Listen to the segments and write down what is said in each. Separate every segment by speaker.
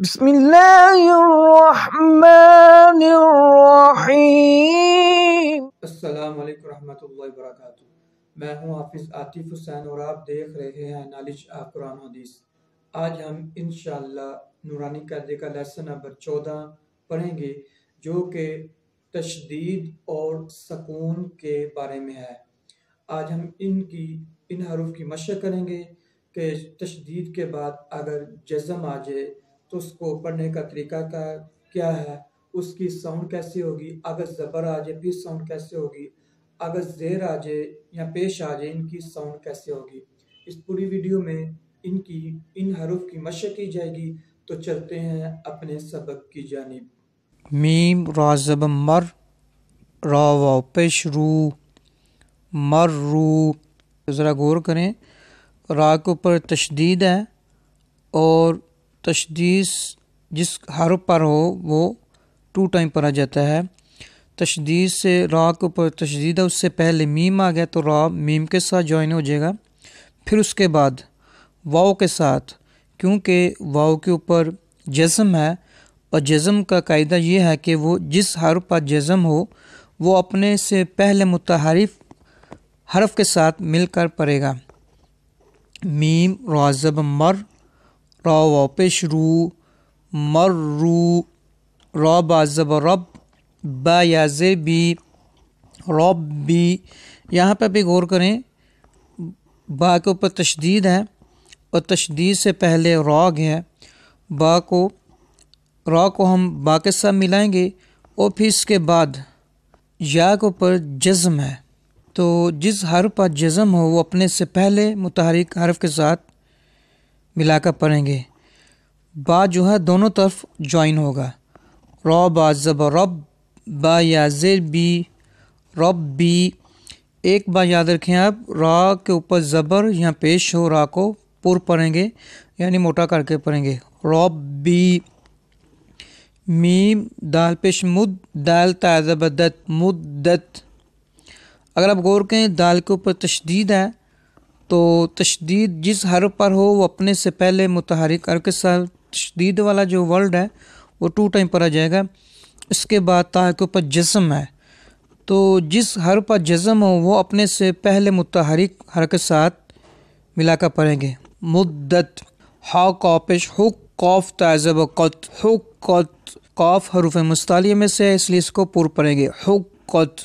Speaker 1: بسم اللہ الرحمن الرحیم۔
Speaker 2: السلام علیکم ورحمۃ اللہ وبرکاتہ۔ میں ہوں حافظ عاطف حسین اور آپ دیکھ رہے ہیں نالج آف قرآن حدیث۔ آج ہم انشاءاللہ نورانی قاعدے کا لیسن نمبر 14 پڑھیں گے، جو کہ تشدید اور سکون کے بارے میں ہے۔ آج ہم ان حروف کی مشق کریں گے کہ تشدید کے بعد اگر جزم آ جائے تو اس کو پڑھنے کا طریقہ کیا ہے، اس کی ساؤنڈ کیسے ہوگی، اگر زبر آ جائے پھر ساؤنڈ کیسے ہوگی، اگر زیر آ جائے یا پیش آ جائے ان کی ساؤنڈ کیسے ہوگی۔ اس پوری ویڈیو میں ان حروف کی مشق کی جائے گی۔ تو چلتے ہیں اپنے سبق کی جانب۔
Speaker 3: میم را زبر مر، را واو پیش رو، مر رو۔ ذرا غور کریں، را کے اوپر تشدید ہے اور تشدید جس حرف پر ہو وہ 2 ٹائم پڑھا جاتا ہے۔ تشدید سے را کے اوپر تشدید ہے، اس سے پہلے میم آ گیا تو را میم کے ساتھ جوائن ہو جائے گا، پھر اس کے بعد واو کے ساتھ، کیونکہ واو کے اوپر جزم ہے اور جزم کا قاعدہ یہ ہے کہ وہ جس حرف پر جزم ہو وہ اپنے سے پہلے متحرک حرف کے ساتھ مل کر پڑھے گا۔ میم را زبر مر، را واو پیش رو، مر رو، را با زبر رب، با یا زیر بی، رب بی۔ یہاں پہ بھی غور کریں، با کے اوپر تشدید ہے اور تشدید سے پہلے را گیا ہے، را کو ہم با کے ساتھ ملائیں گے اور پھر اس کے بعد یا کے اوپر جزم ہے، تو جس حرف پر جزم ہو وہ اپنے سے پہلے متحرک حرف کے ساتھ ملا کر پڑھیں گے۔ با جو ہے دونوں طرف جوائن ہوگا، را با زبر رب، با یا زیر بی، رب بی۔ ایک بات یاد رکھیں آپ، را کے اوپر زبر یہاں پیش ہو، را کو پر پڑھیں گے یعنی موٹا کر کے پڑھیں گے، رب بی۔ میم دال پیش مد، دال تا زبر دت، مدت۔ اگر آپ غور کریں دال کے اوپر تشدید ہے تو تشدید جس حرف پر ہو وہ اپنے سے پہلے متحرک حرف کے ساتھ، تشدید والا جو ورڈ ہے وہ 2 ٹائم پڑھا جائے گا۔ اس کے بعد تا کے اوپر جزم ہے، تو جس حرف پر جزم ہو وہ اپنے سے پہلے متحرک حرف کے ساتھ ملا کر پڑھیں گے، مدت۔ ہا قاف پیش حق، قاف تا زبر قط، حقت۔ قاف حروف مستعلیہ میں سے ہے اس لیے اس کو پر پڑھیں گے، حقت۔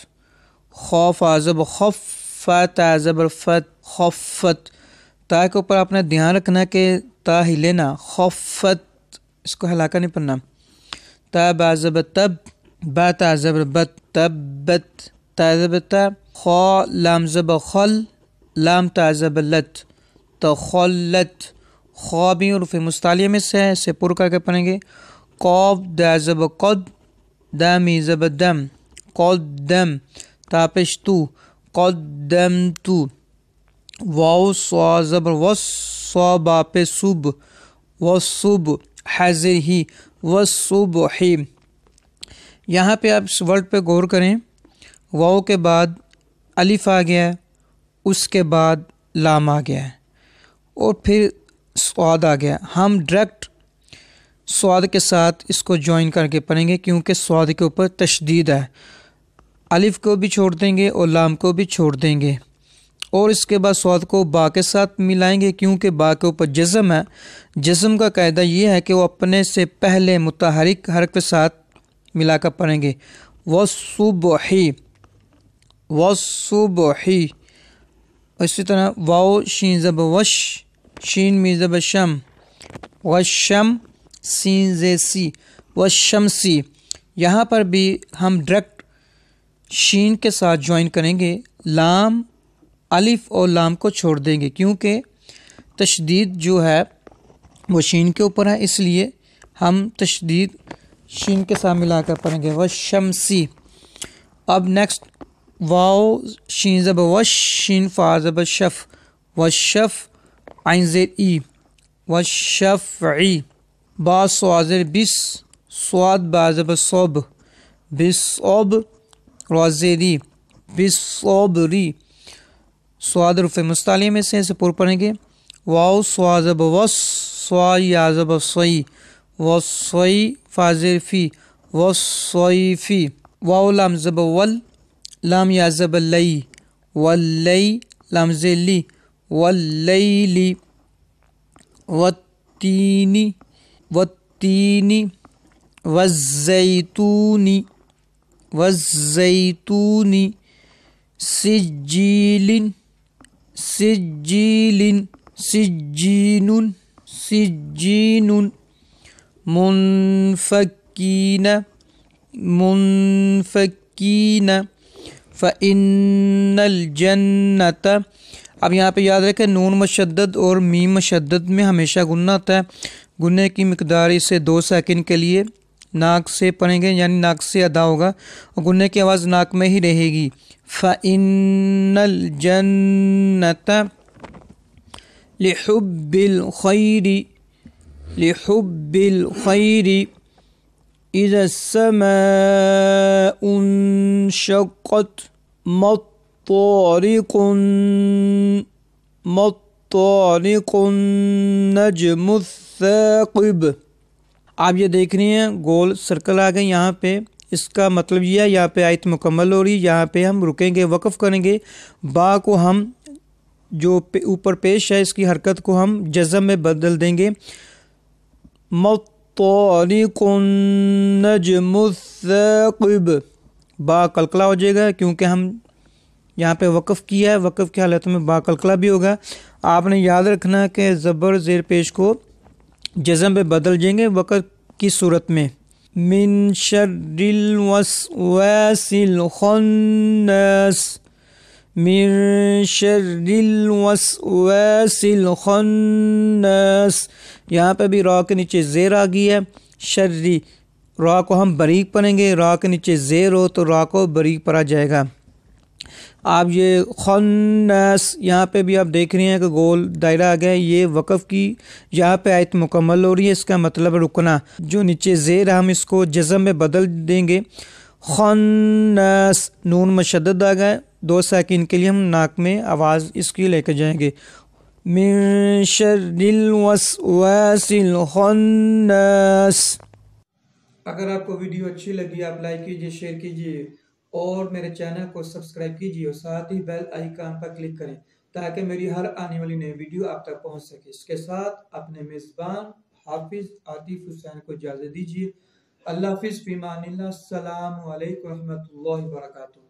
Speaker 3: خوف زبر خف، فا تا زبر فت، خفت۔ تا کے اوپر آپ نے دھیان رکھنا کہ تا ہلے نا، خفت، اس کو ہلا کر نہیں پڑھنا۔ تا با زبر تب، با تا زبر بت، تبت۔ تا زبر تا، خا لام زبر خل، لام تا زبر لت، تخلت۔ خا بھی حروف مستعلیہ میں سے ہے، اسے پر کر کے پڑھیں گے، قاف دا زبر قد، دامی زبر دم، قدم۔ تا پیش تو، قدمت۔ واو سوا زبر وس، سوا با پہ صب، وصب، حاضر ہی، وصبح۔ یہاں پہ آپ اس ورڈ پہ غور کریں، واو کے بعد الف آ گیا ہے، اس کے بعد لام آ گیا ہے اور پھر صاد آ گیا۔ ہم ڈائریکٹ صاد کے ساتھ اس کو جوائن کر کے پڑھیں گے کیونکہ صاد کے اوپر تشدید ہے، الف کو بھی چھوڑ دیں گے اور لام کو بھی چھوڑ دیں گے، اور اس کے بعد صاد کو با کے ساتھ ملائیں گے کیونکہ با کے اوپر جزم ہے۔ جزم کا قاعدہ یہ ہے کہ وہ اپنے سے پہلے متحرک حرف کے ساتھ ملا کر پڑھیں گے، وصبحی، وصبحی۔ اسی طرح واو شین زبر وش، شین می زبر شم، وشم، سین زے سی، وشمسی۔ یہاں پر بھی ہم ڈائریکٹ شین کے ساتھ جوائن کریں گے، لام، الف اور لام کو چھوڑ دیں گے کیونکہ تشدید جو ہے وہ شین کے اوپر ہے، اس لیے ہم تشدید شین کے ساتھ ملا کر پڑھیں گے، وشمسی۔ اب نیکسٹ واو شین زبر وش، شین فا زبر شف، وشف، عین زیر ای، وشفعی۔ با صاد زیر بس، صاد با زبر صوب، بصوب، را زیر ای، بصوبری۔ صاد حروف مستعلیہ میں سے پر پڑھیں گے، واو سوا زبر وس، سوا یا زبر صی، والصی فازر فی والصیفی واو لام زب ول لام یا زب لی واللی لام ز لی واللیلی والتینی والتینی والزیتونی والزیتونی سجیل سجیل سجین سجین منفکین منفکین فإن الجنت۔ اب یہاں پہ یاد رکھیں نون مشدد اور میم مشدد میں ہمیشہ غنہ ہوتا ہے، غنے کی مقدار اسے 2 سیکنڈ کے لیے ناک سے پڑھیں گے، یعنی ناک سے ادا ہوگا اور غنے کی آواز ناک میں ہی رہے گی۔ فإن الجنت لحب الخیر لحب الخیر اذا السماء انشقت مطارق مطارق النجم الثاقب۔ آپ یہ دیکھ رہے ہیں گول سرکل آ گئے یہاں پہ، اس کا مطلب یہ ہے یہاں پہ آیت مکمل ہو رہی ہے، یہاں پہ ہم رکیں گے، وقف کریں گے، با کو ہم جو اوپر پیش ہے اس کی حرکت کو ہم جزم میں بدل دیں گے، مطارق النجم الثاقب، با قلقلہ ہو جائے گا کیونکہ ہم یہاں پہ وقف کیا ہے، وقف کی حالت میں با قلقلہ بھی ہوگا۔ آپ نے یاد رکھنا کہ زبر زیر پیش کو جزم پہ بدل جائیں گے وقت کی صورت میں۔ من شر الوسواس الخناس من شر الوسواس الخناس، یہاں پہ بھی را کے نیچے زیر آ گئی ہے، شری را کو ہم باریک پڑھیں گے، را کے نیچے زیر ہو تو را کو باریک پڑھا جائے گا۔ آپ یہ خناس یہاں پہ بھی آپ دیکھ رہے ہیں کہ گول دائرہ آ گیا ہے، یہ وقف کی یہاں پہ آیت مکمل ہو رہی ہے، اس کا مطلب رکنا، جو نیچے زیر ہم اس کو جزم میں بدل دیں گے۔ خناس نون مشدد آ گیا، 2 سیکنڈ کے لیے ہم ناک میں آواز اس کی لے کے جائیں گے، من شر الوسواس الخناس۔
Speaker 2: اگر آپ کو ویڈیو اچھی لگی آپ لائک کیجئے، شیئر کیجئے اور میرے چینل کو سبسکرائب کیجئے اور ساتھ ہی بیل آئیکن پر کلک کریں تاکہ میری ہر آنے والی نئی ویڈیو آپ تک پہنچ سکے۔ اس کے ساتھ اپنے میزبان حافظ عاطف حسین کو اجازت دیجیے۔ اللہ حافظ، فی امان اللہ، السلام علیکم ورحمۃ اللہ وبرکاتہ۔